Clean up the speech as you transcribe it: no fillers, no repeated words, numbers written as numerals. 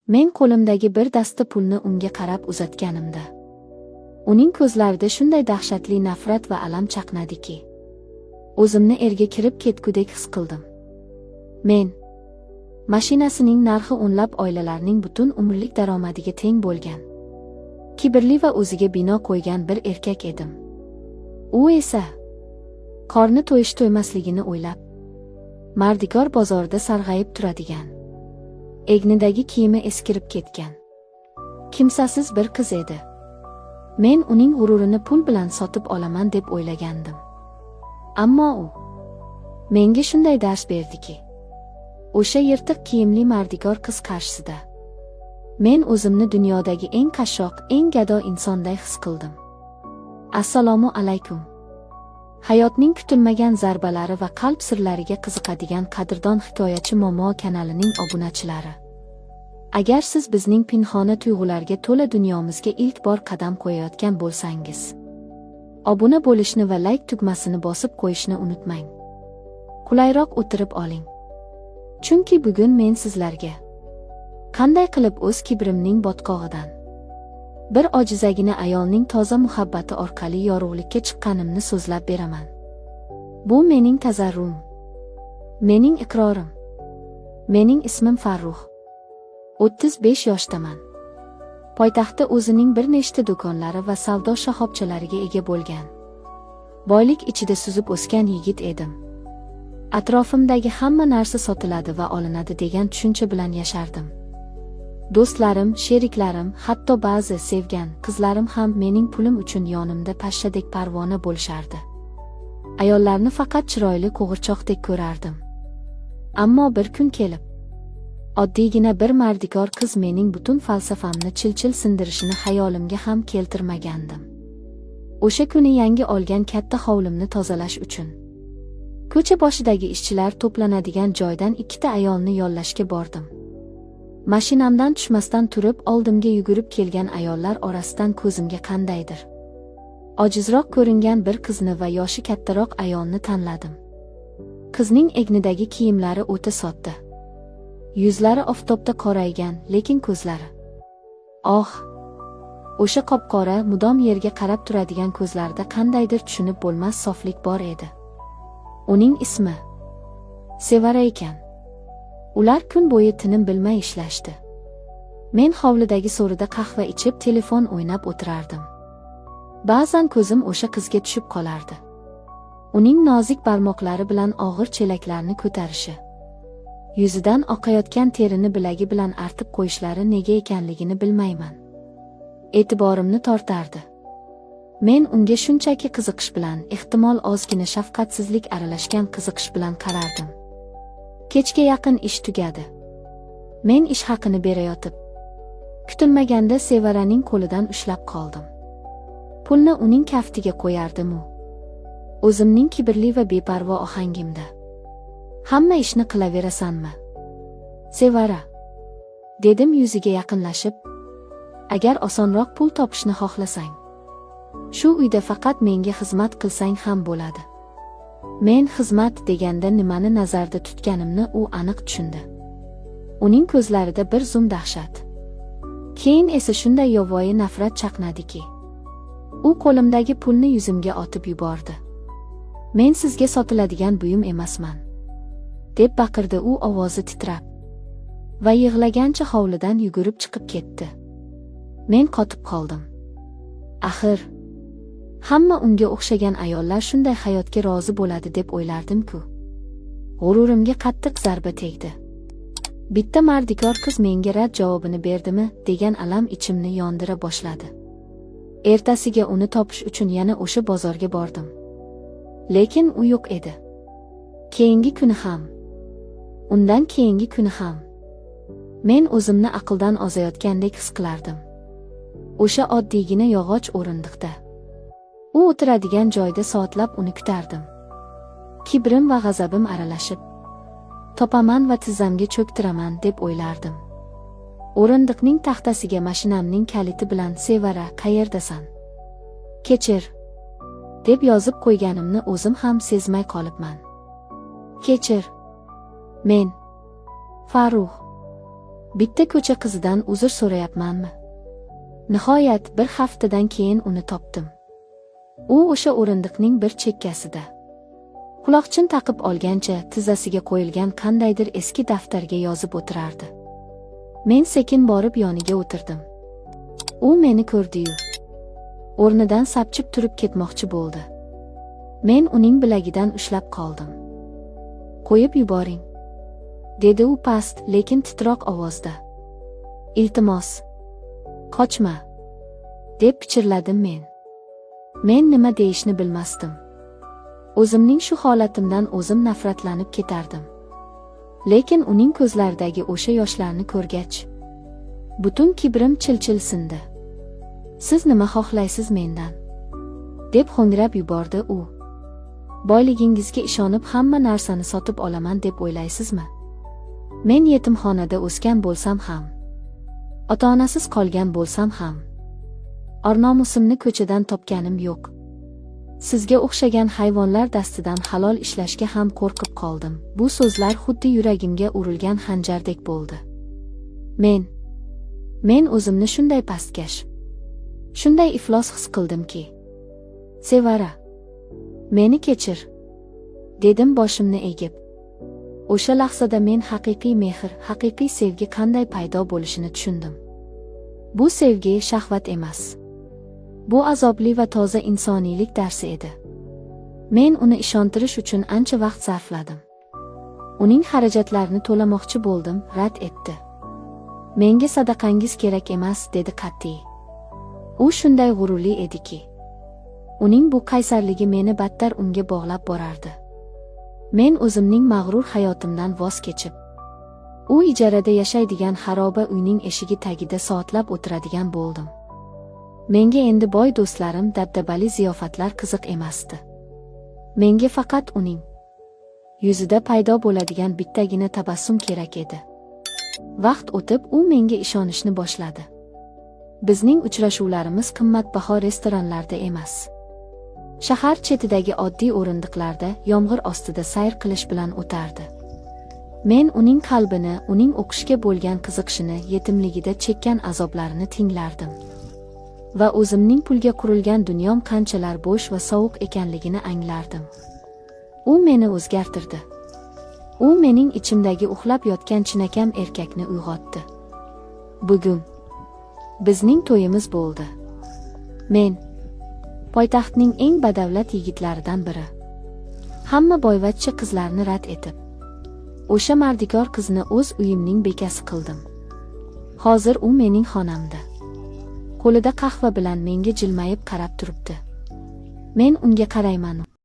Men qo'limdagi bir dasta pulni unga qarab uzatganimda, uning ko'zlarida shunday dahshatli nafrat va alam chaqnadiki, o'zimni erga kirib ketgudek his qildim. Men mashinasining narxi o'nlab oilalarning butun umrlik daromadiga teng bo'lgan, kibrli va o'ziga bino qo'ygan bir erkak edim. U esa qorni to'ymasligini o'ylab, mardikor bozorda sarg'ayib turadigan, egnidagi kiyimi eskirib ketgan, kimsasiz bir qiz edi. Men uning g'ururini pul bilan sotib olaman deb o'ylagandim. Ammo u menga shunday dars berdiki, o'sha yirtiq kiyimli mardikor qiz qarshisida men o'zimni dunyodagi eng qashshoq, eng gado insonday his qildim. Assalomu alaykum. Hayotning kutilmagan zarbalari va qalb sirlariga qiziqadigan qadrdon hikoyachi Momo kanalining obunachilari. Agar siz bizning pinhona tuyg'ularga to'la dunyomizga ilk bor qadam qo'yayotgan bo'lsangiz, obuna bo'lishni va like tugmasini bosib qo'yishni unutmang. Qulayroq o'tirib oling. Chunki bugun men sizlarga qanday qilib o'z kibrimning botqog'idan bir ojizagina ayolning toza muhabbati orqali yorug'likka chiqqanimni so'zlab beraman. Bu mening tazarrum, mening iqrorim. Mening ismim Farruh. 35 yoshdaman. Poytaxtda o'zining bir nechta do'konlari va savdo shoxobchalariga ega bo'lgan, boylik ichida suzib o'sgan yigit edim. Atrofimdagi hamma narsa sotiladi va olinadi degan tushuncha bilan yashardim. Do'stlarim, sheriklarim, hatto ba'zi sevgan qizlarim ham mening pulim uchun yonimda pashshadek parvona bo'lishardi. Ayollarni faqat chiroyli qo'g'irchoqdek ko'rardim. Ammo bir kun kelib, oddiygina bir mardikor qiz mening butun falsafamni chil-chil sindirishini xayolimga ham keltirmagandim. O'sha kuni yangi olgan katta hovlimni tozalash uchun ko'cha boshidagi ishchilar to'planadigan joydan ikkita ayolni yollashga bordim. Mashinamdan tushmasdan turib oldimga yugurib kelgan ayollar orasidan ko'zimga qandaydir ojizroq ko'ringan bir qizni va yoshi kattaroq ayolni tanladim. Qizning egnidagi kiyimlari o'ta sodda. Yuzlari oftobda qoraygan, lekin ko'zlari, o'sha qop-qora, mudom yerga qarab turadigan ko'zlarida qandaydir tushunib bo'lmas soflik bor edi. Uning ismi Sevara ekan. Ular kun bo'yi tinim bilmay ishlashdi. Men hovlidagi so'rida qahva ichib, telefon o'ynab o'tirardim. Ba'zan ko'zim o'sha qizga tushib qolardi. Uning nozik barmoqlari bilan og'ir chelaklarni ko'tarishi, yuzidan oqayotgan terini bilagi bilan artib qo'yishlari nega ekanligini bilmayman, e'tiborimni tortardi. Men unga shunchaki qiziqish bilan, ehtimol ozgina shafqatsizlik aralashgan qiziqish bilan qarardim. Kechga yaqin ish tugadi. Men ish haqini berayotib, kutilmaganda Sevaraning qo'lidan ushlab qoldim. Pulni uning kaftiga qo'yardim-u, o'zimning kibrli va beparvo ohangimda: "Hamma ishni qilaverasanmi, Sevara?" dedim yuziga yaqinlashib. "Agar osonroq pul topishni xohlasang, shu uyda faqat menga xizmat qilsang ham bo'ladi." Men xizmat deganda nimani nazarda tutganimni u aniq tushundi. Uning ko'zlarida bir zum dahshat, keyin esa shunday yovvoyi nafrat chaqnadiki, u qo'limdagi pulni yuzimga otib yubordi. "Men sizga sotiladigan buyum emasman", deb baqirdi u ovozi titrab, va yig'lagancha hovlidan yugurib chiqib ketdi. Men qotib qoldim. Axir hamma unga o'xshagan ayollar shunday hayotga rozi bo'ladi deb o'ylardim-ku. G'ururimga qattiq zarba tegdi. Bitta mardikor qiz menga rad javobini berdimi degan alam ichimni yondira boshladi. Ertasiga uni topish uchun yana o'sha bozorga bordim. Lekin u yo'q edi. Keyingi kuni ham, undan keyingi kuni ham men o'zimni aqldan ozayotgandek his qilardim. O'sha oddiygina yog'och o'rindiqda, u o'tiradigan joyda soatlab uni kutardim. Kibrim va g'azabim aralashib, topaman va tizzamga cho'ktiraman deb o'ylardim. O'rindiqning taxtasiga mashinamning kaliti bilan "Sevara, qayerdasan? Kechir", deb yozib qo'yganimni o'zim ham sezmay qolibman. Kechir. Men Farruh. Bitta ko'cha qizidan uzr so'rayapmanmi? Nihoyat bir haftadan keyin uni topdim. U o'sha o'rindiqning bir chekkasida. Quloqchin taqib olgancha tizzasiga qo'yilgan qandaydir eski daftarga yozib o'tirardi. Men sekin borib yoniga o'tirdim. U meni ko'rdi-yu, o'rnidan sapchib turib ketmoqchi bo'ldi. Men uning bilagidan ushlab qoldim. "Qo'yib yuboring", dedi u past, lekin titroq ovozda. "Iltimos, qochma", deb pichirladim men. Men nima deyishni bilmasdim. O'zimning shu holatimdan o'zim nafratlanib ketardim. Lekin uning ko'zlaridagi o'sha yoshlarni ko'rgach, butun kibrim chil-chil sindi. "Siz nima xohlaysiz mendan?" deb ho'ngrab yubordi u. "Boyligingizga ishonib hamma narsani sotib olaman deb o'ylaysizmi? Men yetimxonada o'sgan bo'lsam ham, ota-onasiz qolgan bo'lsam ham, or-nomusimni ko'chadan topganim yo'q. Sizga o'xshagan hayvonlar dastidan halol ishlashga ham qo'rqib qoldim." Bu so'zlar xuddi yuragimga urilgan xanjardek bo'ldi. Men o'zimni shunday pastkash, shunday iflos his qildimki, "Sevara, meni kechir", dedim boshimni egib. O'sha lahzada men haqiqiy mehr, haqiqiy sevgi qanday paydo bo'lishini tushundim. Bu sevgi shahvat emas. Bu azobli va toza insoniylik darsi edi. Men uni ishontirish uchun ancha vaqt sarfladim. Uning xarajatlarini to'lamoqchi bo'ldim, rad etdi. "Menga sadaqangiz kerak emas", dedi qat'iy. U shunday g'ururli ediki, uning bu qaysarligi meni battar unga bog'lab borardi. Men o'zimning mag'rur hayotimdan voz kechib, u ijarada yashaydigan xaroba uyning eshigi tagida soatlab o'tiradigan bo'ldim. Menga endi boy do'stlarim, dabdabali ziyofatlar qiziq emasdi. Menga faqat uning yuzida paydo bo'ladigan bittagina tabassum kerak edi. Vaqt o'tib u menga ishonishni boshladi. Bizning uchrashuvlarimiz qimmatbaho restoranlarda emas, shahar chetidagi oddiy o'rindiqlarda yomg'ir ostida sayr qilish bilan o'tardi. Men uning qalbini, uning o'qishga bo'lgan qiziqishini, yetimligida chekkan azoblarini tinglardim. Va o'zimning pulga qurilgan dunyom qanchalar bo'sh va sovuq ekanligini anglardim. U meni o'zgartirdi. U mening ichimdagi uxlab yotgan chinakam erkakni uyg'otdi. Bugun bizning to'yimiz bo'ldi. Men poytaxtning eng badavlat yigitlaridan biri. Hamma boyvachcha qizlarni rad etib, o'sha mardikor qizni o'z uyimning bekasi qildim. Hozir u mening xonamda. Qo'lida qahva bilan menga jilmayib qarab turibdi. Men unga qarayman.